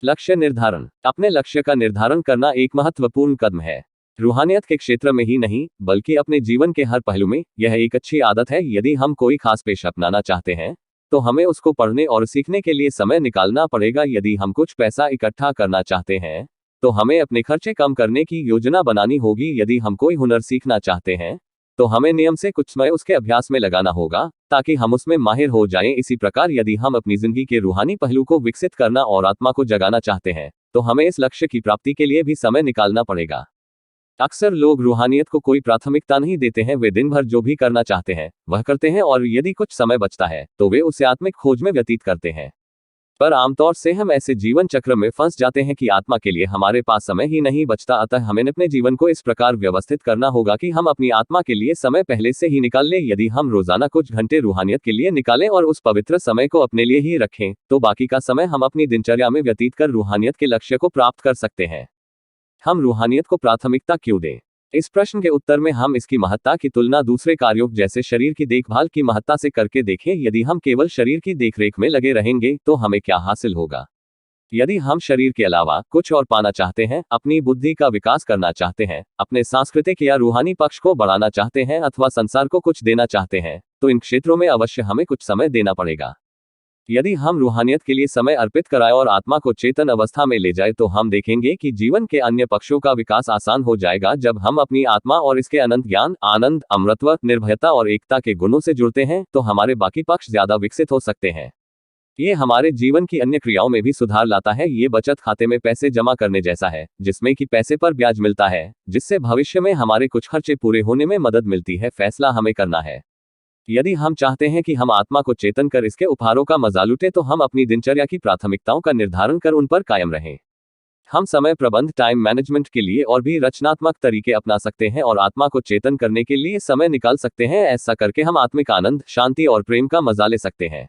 लक्ष्य निर्धारण। अपने लक्ष्य का निर्धारण करना एक महत्वपूर्ण कदम है। रूहानियत के क्षेत्र में ही नहीं, बल्कि अपने जीवन के हर पहलू में यह एक अच्छी आदत है। यदि हम कोई खास पेशा अपनाना चाहते हैं, तो हमें उसको पढ़ने और सीखने के लिए समय निकालना पड़ेगा। यदि हम कुछ पैसा इकट्ठा करना चाहते हैं, तो हमें अपने खर्चे कम करने की योजना बनानी होगी। यदि हम कोई हुनर सीखना चाहते हैं, तो हमें नियम से कुछ समय उसके अभ्यास में लगाना होगा, ताकि हम उसमें माहिर हो जाएं। इसी प्रकार यदि हम अपनी जिंदगी के रूहानी पहलू को विकसित करना और आत्मा को जगाना चाहते हैं, तो हमें इस लक्ष्य की प्राप्ति के लिए भी समय निकालना पड़ेगा। अक्सर लोग रूहानियत को कोई प्राथमिकता नहीं देते हैं। वे दिन भर जो भी करना चाहते हैं वह करते हैं, और यदि कुछ समय बचता है तो वे उसे आत्मिक खोज में व्यतीत करते हैं। पर आमतौर से हम ऐसे जीवन चक्र में फंस जाते हैं कि आत्मा के लिए हमारे पास समय ही नहीं बचता। अतः हमें अपने जीवन को इस प्रकार व्यवस्थित करना होगा कि हम अपनी आत्मा के लिए समय पहले से ही निकाल लें। यदि हम रोजाना कुछ घंटे रूहानियत के लिए निकालें और उस पवित्र समय को अपने लिए ही रखें, तो बाकी का समय हम अपनी दिनचर्या में व्यतीत कर रूहानियत के लक्ष्य को प्राप्त कर सकते हैं। हम रूहानियत को प्राथमिकता क्यों दें? इस प्रश्न के उत्तर में हम इसकी महत्ता की तुलना दूसरे कार्यों जैसे शरीर की देखभाल की महत्ता से करके देखें। यदि हम केवल शरीर की देखरेख में लगे रहेंगे, तो हमें क्या हासिल होगा? यदि हम शरीर के अलावा कुछ और पाना चाहते हैं, अपनी बुद्धि का विकास करना चाहते हैं, अपने सांस्कृतिक या रूहानी पक्ष को बढ़ाना चाहते हैं, अथवा संसार को कुछ देना चाहते हैं, तो इन क्षेत्रों में अवश्य हमें कुछ समय देना पड़ेगा। यदि हम रूहानियत के लिए समय अर्पित कराएं और आत्मा को चेतन अवस्था में ले जाए, तो हम देखेंगे कि जीवन के अन्य पक्षों का विकास आसान हो जाएगा। जब हम अपनी आत्मा और इसके अनंत ज्ञान, आनंद, अमृतत्व, निर्भयता और एकता के गुणों से जुड़ते हैं, तो हमारे बाकी पक्ष ज्यादा विकसित हो सकते हैं। ये हमारे जीवन की अन्य क्रियाओं में भी सुधार लाता है। ये बचत खाते में पैसे जमा करने जैसा है, जिसमें कि पैसे पर ब्याज मिलता है, जिससे भविष्य में हमारे कुछ खर्चे पूरे होने में मदद मिलती है। फैसला हमें करना है। यदि हम चाहते हैं कि हम आत्मा को चेतन कर इसके उपहारों का मजा लूटें, तो हम अपनी दिनचर्या की प्राथमिकताओं का निर्धारण कर उन पर कायम रहें। हम समय प्रबंध, टाइम मैनेजमेंट के लिए और भी रचनात्मक तरीके अपना सकते हैं और आत्मा को चेतन करने के लिए समय निकाल सकते हैं। ऐसा करके हम आत्मिक आनंद, शांति और प्रेम का मजा ले सकते हैं।